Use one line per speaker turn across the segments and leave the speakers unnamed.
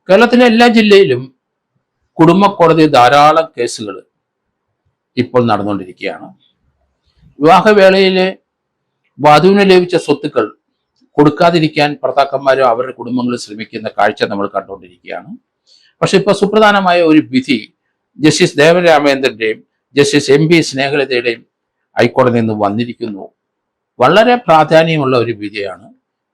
കേരളത്തിലെ എല്ലാ ജില്ലയിലും കുടുംബ കോടതി ധാരാളം കേസുകൾ ഇപ്പോൾ നടന്നുകൊണ്ടിരിക്കുകയാണ്. വിവാഹവേളയിൽ വധുവിന് ലഭിച്ച സ്വത്തുക്കൾ കൊടുക്കാതിരിക്കാൻ ഭർത്താക്കന്മാരും അവരുടെ കുടുംബങ്ങളും ശ്രമിക്കുന്ന കാഴ്ച നമ്മൾ കണ്ടുകൊണ്ടിരിക്കുകയാണ്. പക്ഷെ ഇപ്പോൾ സുപ്രധാനമായ ഒരു വിധി ജസ്റ്റിസ് ദേവൻ രാമചന്ദ്രന്റെയും ജസ്റ്റിസ് MP സ്നേഹലതയുടെയും ഹൈക്കോടതിയിൽ നിന്ന് വന്നിരിക്കുന്നു. വളരെ പ്രാധാന്യമുള്ള ഒരു വിധിയാണ്.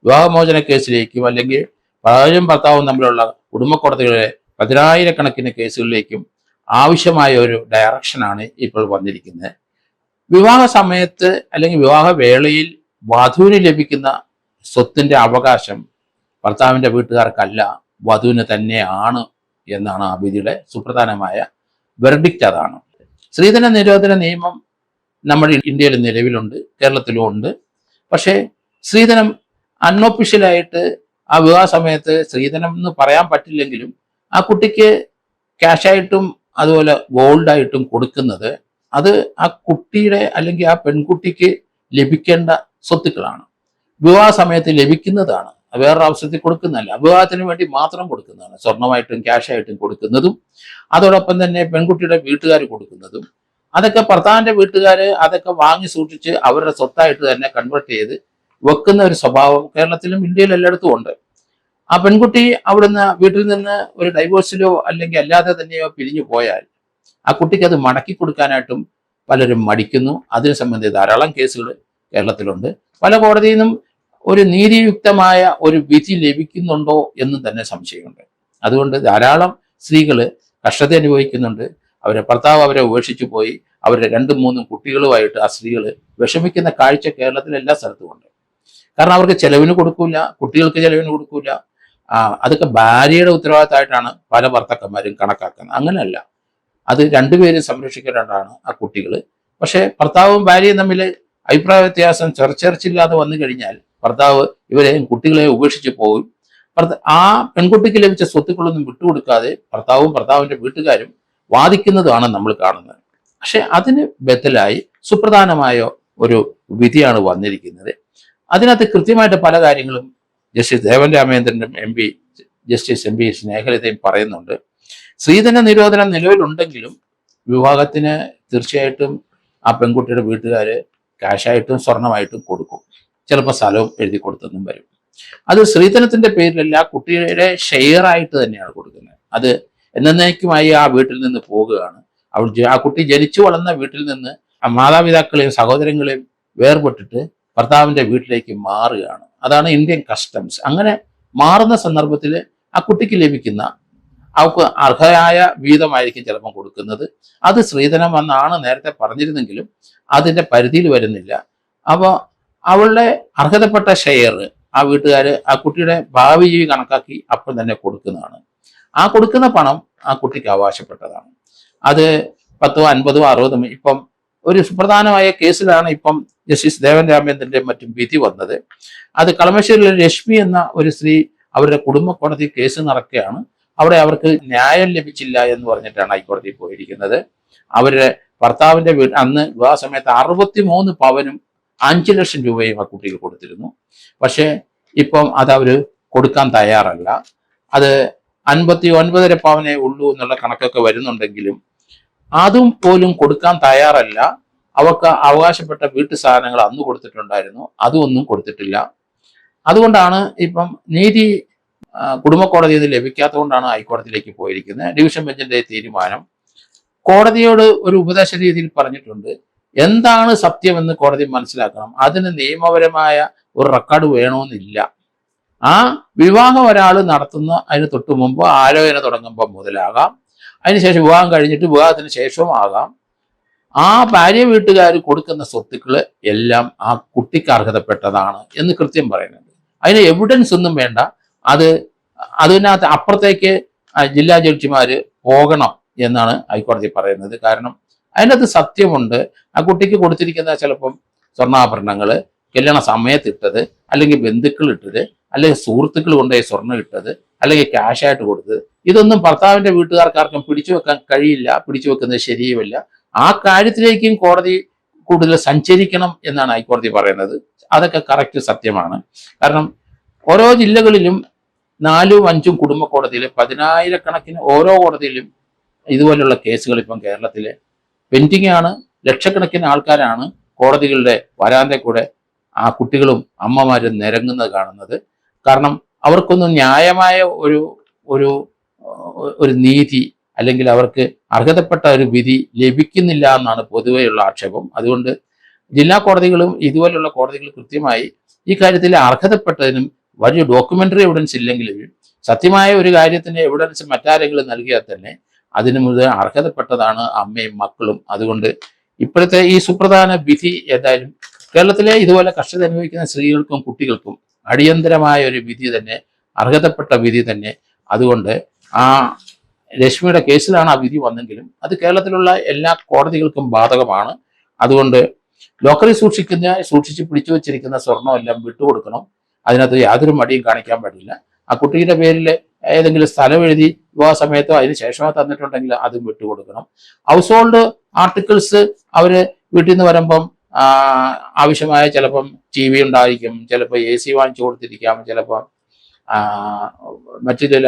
വിവാഹമോചന കേസിലേക്കും അല്ലെങ്കിൽ ഭാര്യയും ഭർത്താവും തമ്മിലുള്ള കുടുംബ കോടതികളിലെ പതിനായിരക്കണക്കിന് കേസുകളിലേക്കും ആവശ്യമായ ഒരു ഡയറക്ഷനാണ് ഇപ്പോൾ വന്നിരിക്കുന്നത്. വിവാഹ സമയത്ത് അല്ലെങ്കിൽ വിവാഹ വേളയിൽ വധുവിന് ലഭിക്കുന്ന സ്വത്തിന്റെ അവകാശം ഭർത്താവിന്റെ വീട്ടുകാർക്കല്ല, വധുവിന് തന്നെയാണ് എന്നാണ് ആ വിധിയുടെ സുപ്രധാനമായ വെർഡിക്റ്റ്. അതാണ്. സ്ത്രീധന നിരോധന നിയമം നമ്മുടെ ഇന്ത്യയിൽ നിലവിലുണ്ട്, കേരളത്തിലും ഉണ്ട്. പക്ഷേ സ്ത്രീധനം അൺഒഫീഷ്യലായിട്ട് ആ വിവാഹ സമയത്ത് സ്ത്രീധനം എന്ന് പറയാൻ പറ്റില്ലെങ്കിലും ആ കുട്ടിക്ക് ക്യാഷായിട്ടും അതുപോലെ ഗോൾഡായിട്ടും കൊടുക്കുന്നത് അത് ആ കുട്ടിയുടെ അല്ലെങ്കിൽ ആ പെൺകുട്ടിക്ക് ലഭിക്കേണ്ട സ്വത്തുക്കളാണ്. വിവാഹ സമയത്ത് ലഭിക്കുന്നതാണ്, വേറൊരു അവസരത്തിൽ കൊടുക്കുന്നതല്ല. വിവാഹത്തിന് വേണ്ടി മാത്രം കൊടുക്കുന്നതാണ്. സ്വർണമായിട്ടും ക്യാഷായിട്ടും കൊടുക്കുന്നതും അതോടൊപ്പം തന്നെ പെൺകുട്ടിയുടെ വീട്ടുകാർ കൊടുക്കുന്നതും അതൊക്കെ ഭർത്താവിന്റെ വീട്ടുകാർ അതൊക്കെ വാങ്ങി സൂക്ഷിച്ച് അവരുടെ സ്വത്തായിട്ട് തന്നെ കൺവേർട്ട് ചെയ്ത് വെക്കുന്ന ഒരു സ്വഭാവം കേരളത്തിലും ഇന്ത്യയിലും എല്ലായിടത്തും ഉണ്ട്. ആ പെൺകുട്ടി അവിടുന്ന് വീട്ടിൽ നിന്ന് ഒരു ഡൈവോഴ്സിലോ അല്ലെങ്കിൽ അല്ലാതെ തന്നെയോ പിരിഞ്ഞു പോയാൽ ആ കുട്ടിക്ക് അത് മടക്കി കൊടുക്കാനായിട്ടും പലരും മടിക്കുന്നു. അതിനെ സംബന്ധിച്ച് ധാരാളം കേസുകൾ കേരളത്തിലുണ്ട്. പല കോടതിയിൽ നിന്നും ഒരു നീതിയുക്തമായ ഒരു വിധി ലഭിക്കുന്നുണ്ടോ എന്നും തന്നെ സംശയമുണ്ട്. അതുകൊണ്ട് ധാരാളം സ്ത്രീകൾ കഷ്ടത അനുഭവിക്കുന്നുണ്ട്. അവരെ ഭർത്താവ് അവരെ ഉപേക്ഷിച്ചു പോയി, അവരുടെ 2-3 കുട്ടികളുമായിട്ട് ആ സ്ത്രീകൾ വിഷമിക്കുന്ന കാഴ്ച കേരളത്തിലെ എല്ലാ സ്ഥലത്തുമുണ്ട്. കാരണം അവർക്ക് ചെലവിന് കൊടുക്കൂല, കുട്ടികൾക്ക് ചെലവിന് കൊടുക്കൂല. അതൊക്കെ ഭാര്യയുടെ ഉത്തരവാദിത്തമായിട്ടാണ് പല ഭർത്താക്കന്മാരും കണക്കാക്കുന്നത്. അങ്ങനെയല്ല, അത് രണ്ടുപേരും സംരക്ഷിക്കേണ്ടതാണ് ആ കുട്ടികൾ. പക്ഷെ ഭർത്താവും ഭാര്യയും തമ്മിൽ അഭിപ്രായ വ്യത്യാസം ചെറുച്ചില്ലാതെ വന്നു കഴിഞ്ഞാൽ ഭർത്താവ് ഇവരെയും കുട്ടികളെയും ഉപേക്ഷിച്ച് പോകും. ആ പെൺകുട്ടിക്ക് ലഭിച്ച സ്വത്തുക്കളൊന്നും വിട്ടുകൊടുക്കാതെ ഭർത്താവിന്റെ വീട്ടുകാരും വാദിക്കുന്നതാണ് നമ്മൾ കാണുന്നത്. പക്ഷെ അതിന് ബദലായി സുപ്രധാനമായ ഒരു വിധിയാണ് വന്നിരിക്കുന്നത്. അതിനകത്ത് കൃത്യമായിട്ട് പല കാര്യങ്ങളും ജസ്റ്റിസ് ദേവൻ രാമചന്ദ്രനും ജസ്റ്റിസ് MP സ്നേഹലതയും പറയുന്നുണ്ട്. സ്ത്രീധന നിരോധനം നിലവിലുണ്ടെങ്കിലും വിവാഹത്തിന് തീർച്ചയായിട്ടും ആ പെൺകുട്ടിയുടെ വീട്ടുകാർ ക്യാഷായിട്ടും സ്വർണമായിട്ടും കൊടുക്കും. ചിലപ്പോൾ സ്ഥലവും എഴുതി കൊടുത്തെന്നും വരും. അത് സ്ത്രീധനത്തിന്റെ പേരിലല്ല, കുട്ടിയുടെ ഷെയർ ആയിട്ട് തന്നെയാണ് കൊടുക്കുന്നത്. അത് എന്നേക്കുമായി ആ വീട്ടിൽ നിന്ന് പോകുകയാണ്. ആ കുട്ടി ജനിച്ചു വളർന്ന വീട്ടിൽ നിന്ന് ആ മാതാപിതാക്കളെയും സഹോദരങ്ങളെയും വേർപെട്ടിട്ട് ഭർത്താവിന്റെ വീട്ടിലേക്ക് മാറുകയാണ്. അതാണ് ഇന്ത്യൻ കസ്റ്റംസ്. അങ്ങനെ മാറുന്ന സന്ദർഭത്തിൽ ആ കുട്ടിക്ക് ലഭിക്കുന്ന അവർക്ക് അർഹമായ വീതമായിരിക്കും ചിലപ്പോൾ കൊടുക്കുന്നത്. അത് സ്ത്രീധനം എന്നാണ് നേരത്തെ പറഞ്ഞിരുന്നെങ്കിലും അതിന്റെ പരിധിയിൽ വരുന്നില്ല. അപ്പോൾ അവളുടെ അർഹതപ്പെട്ട ഷെയർ ആ വീട്ടുകാർ ആ കുട്ടിയുടെ ഭാവി ജീവി കണക്കാക്കി അപ്പം തന്നെ കൊടുക്കുന്നതാണ്. ആ കൊടുക്കുന്ന പണം ആ കുട്ടിക്ക് അവകാശപ്പെട്ടതാണ്. അത് 10, 50, 60 ഇപ്പം ഒരു സുപ്രധാനമായ കേസിലാണ് ഇപ്പം ജസ്റ്റിസ് ദേവൻ രാമചന്ദ്രന്റെ മറ്റും വിധി വന്നത്. അത് കളമശ്ശേരിയിലെ രശ്മി എന്ന ഒരു സ്ത്രീ അവരുടെ കുടുംബ കോടതി കേസ് നടക്കുകയാണ്. അവിടെ അവർക്ക് ന്യായം ലഭിച്ചില്ല എന്ന് പറഞ്ഞിട്ടാണ് ഹൈക്കോടതിയിൽ പോയിരിക്കുന്നത്. അവരുടെ ഭർത്താവിന്റെ അന്ന് വിവാഹ സമയത്ത് 63 പവനും 5 ലക്ഷം രൂപയും ആ കുട്ടിക്ക് കൊടുത്തിരുന്നു. പക്ഷേ ഇപ്പം അത് അവർ കൊടുക്കാൻ തയ്യാറല്ല. അത് 59.5 പവനേ ഉള്ളൂ എന്നുള്ള കണക്കൊക്കെ വരുന്നുണ്ടെങ്കിലും അതും പോലും കൊടുക്കാൻ തയ്യാറല്ല. അവർക്ക് അവകാശപ്പെട്ട വീട്ടു സാധനങ്ങൾ അന്ന് കൊടുത്തിട്ടുണ്ടായിരുന്നു, അതും ഒന്നും കൊടുത്തിട്ടില്ല. അതുകൊണ്ടാണ് ഇപ്പം നീതി കുടുംബ കോടതിയിൽ നിന്ന് ലഭിക്കാത്തതുകൊണ്ടാണ് ഹൈക്കോടതിയിലേക്ക് പോയിരിക്കുന്നത്. ഡിവിഷൻ ബെഞ്ചിന്റെ തീരുമാനം കോടതിയോട് ഒരു ഉപദേശ രീതിയിൽ പറഞ്ഞിട്ടുണ്ട്. എന്താണ് സത്യമെന്ന് കോടതി മനസ്സിലാക്കണം. അതിന് നിയമപരമായ ഒരു റെക്കോർഡ് വേണമെന്നില്ല. ആ വിവാഹം ഒരാൾ നടത്തുന്ന അതിന് തൊട്ട് മുമ്പ് ആലോചന തുടങ്ങുമ്പോൾ മുതലാകാം, അതിനുശേഷം വിവാഹം കഴിഞ്ഞിട്ട് വിവാഹത്തിന് ശേഷവും ആകാം. ആ ഭാര്യ വീട്ടുകാർ കൊടുക്കുന്ന സ്വത്തുക്കൾ എല്ലാം ആ കുട്ടിക്ക് അർഹതപ്പെട്ടതാണ് എന്ന് കൃത്യം പറയുന്നുണ്ട്. അതിന് എവിഡൻസ് ഒന്നും വേണ്ട. അതിനകത്ത് അപ്പുറത്തേക്ക് ജില്ലാ ജഡ്ജിമാര് പോകണം എന്നാണ് ഹൈക്കോടതി പറയുന്നത്. കാരണം അതിനകത്ത് സത്യമുണ്ട്. ആ കുട്ടിക്ക് കൊടുത്തിരിക്കുന്ന ചിലപ്പം സ്വർണ്ണാഭരണങ്ങൾ കല്യാണ സമയത്ത് ഇട്ടത്, അല്ലെങ്കിൽ ബന്ധുക്കൾ ഇട്ടത്, അല്ലെങ്കിൽ സുഹൃത്തുക്കൾ കൊണ്ടുപോയി സ്വർണ്ണം ഇട്ടത്, അല്ലെങ്കിൽ ക്യാഷായിട്ട് കൊടുത്തത്, ഇതൊന്നും ഭർത്താവിന്റെ വീട്ടുകാർക്കാർക്കും പിടിച്ചു വെക്കാൻ കഴിയില്ല. പിടിച്ചു വെക്കുന്നത് ശരിയുമല്ല. ആ കാര്യത്തിലേക്കും കോടതി കൂടുതൽ സഞ്ചരിക്കണം എന്നാണ് ഹൈക്കോടതി പറയുന്നത്. അതൊക്കെ കറക്റ്റ് സത്യമാണ്. കാരണം ഓരോ ജില്ലകളിലും 4ഉം 5ഉം കുടുംബ കോടതിയിൽ 10,000-കണക്കിന് ഓരോ കോടതിയിലും ഇതുപോലുള്ള കേസുകൾ ഇപ്പം കേരളത്തിൽ പെൻഡിങ് ആണ്. ലക്ഷക്കണക്കിന് ആൾക്കാരാണ് കോടതികളുടെ വരാന്തെ കൂടെ ആ കുട്ടികളും അമ്മമാരും നിരങ്ങുന്നത് കാണുന്നത്. കാരണം അവർക്കൊന്നും ന്യായമായ ഒരു ഒരു ഒരു നീതി അല്ലെങ്കിൽ അവർക്ക് അർഹതപ്പെട്ട ഒരു വിധി ലഭിക്കുന്നില്ല എന്നാണ് പൊതുവെയുള്ള ആക്ഷേപം. അതുകൊണ്ട് ജില്ലാ കോടതികളും ഇതുപോലുള്ള കോടതികൾ കൃത്യമായി ഈ കാര്യത്തിൽ അർഹതപ്പെട്ടതിനും വലിയ ഡോക്യുമെന്ററി എവിഡൻസ് ഇല്ലെങ്കിലും സത്യമായ ഒരു കാര്യത്തിന് എവിഡൻസ് മറ്റാരെങ്കിലും നൽകിയാൽ തന്നെ അതിന് മുതൽ അർഹതപ്പെട്ടതാണ് അമ്മയും മക്കളും. അതുകൊണ്ട് ഇപ്പോഴത്തെ ഈ സുപ്രധാന വിധി ഏതായാലും കേരളത്തിലെ ഇതുപോലെ കഷ്ടത അനുഭവിക്കുന്ന സ്ത്രീകൾക്കും കുട്ടികൾക്കും അടിയന്തരമായ ഒരു വിധി തന്നെ, അർഹതപ്പെട്ട വിധി തന്നെ. അതുകൊണ്ട് ആ രശ്മിയുടെ കേസിലാണ് ആ വിധി വന്നെങ്കിലും അത് കേരളത്തിലുള്ള എല്ലാ കോടതികൾക്കും ബാധകമാണ്. അതുകൊണ്ട് ലോക്കറിൽ സൂക്ഷിച്ച് പിടിച്ചു വെച്ചിരിക്കുന്ന സ്വർണ്ണമെല്ലാം വിട്ടുകൊടുക്കണം. അതിനകത്ത് യാതൊരു മടിയും കാണിക്കാൻ പാടില്ല. ആ കുട്ടിയുടെ പേരിൽ ഏതെങ്കിലും സ്ഥലം എഴുതി വിവാഹ സമയത്തോ അതിന് ശേഷമോ തന്നിട്ടുണ്ടെങ്കിൽ അതും വിട്ടുകൊടുക്കണം. ഹൗസ് ഹോൾഡ് ആർട്ടിക്കിൾസ് അവര് വീട്ടിൽ നിന്ന് വരുമ്പം ആവശ്യമായ ചിലപ്പം TV ഉണ്ടായിരിക്കും, ചിലപ്പോൾ AC വാങ്ങിച്ചു കൊടുത്തിരിക്കാം, ചിലപ്പം മറ്റു ചില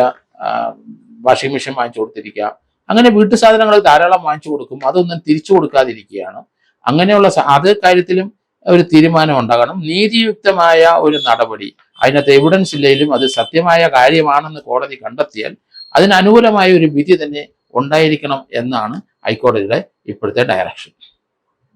വാഷിംഗ് മെഷീൻ വാങ്ങിച്ചു കൊടുത്തിരിക്കാം. അങ്ങനെ വീട്ടു സാധനങ്ങൾ ധാരാളം വാങ്ങിച്ചു കൊടുക്കും. അതൊന്നും തിരിച്ചു കൊടുക്കാതിരിക്കുകയാണ്. അങ്ങനെയുള്ള അത് കാര്യത്തിലും ഒരു തീരുമാനം ഉണ്ടാകണം. നീതിയുക്തമായ ഒരു നടപടി, അതിനകത്ത് എവിഡൻസ് ഇല്ലെങ്കിലും അത് സത്യമായ കാര്യമാണെന്ന് കോടതി കണ്ടെത്തിയാൽ അതിന് അനുകൂലമായ ഒരു വിധി തന്നെ ഉണ്ടായിരിക്കണം എന്നാണ് ഹൈക്കോടതിയുടെ ഇപ്പോഴത്തെ ഡയറക്ഷൻ.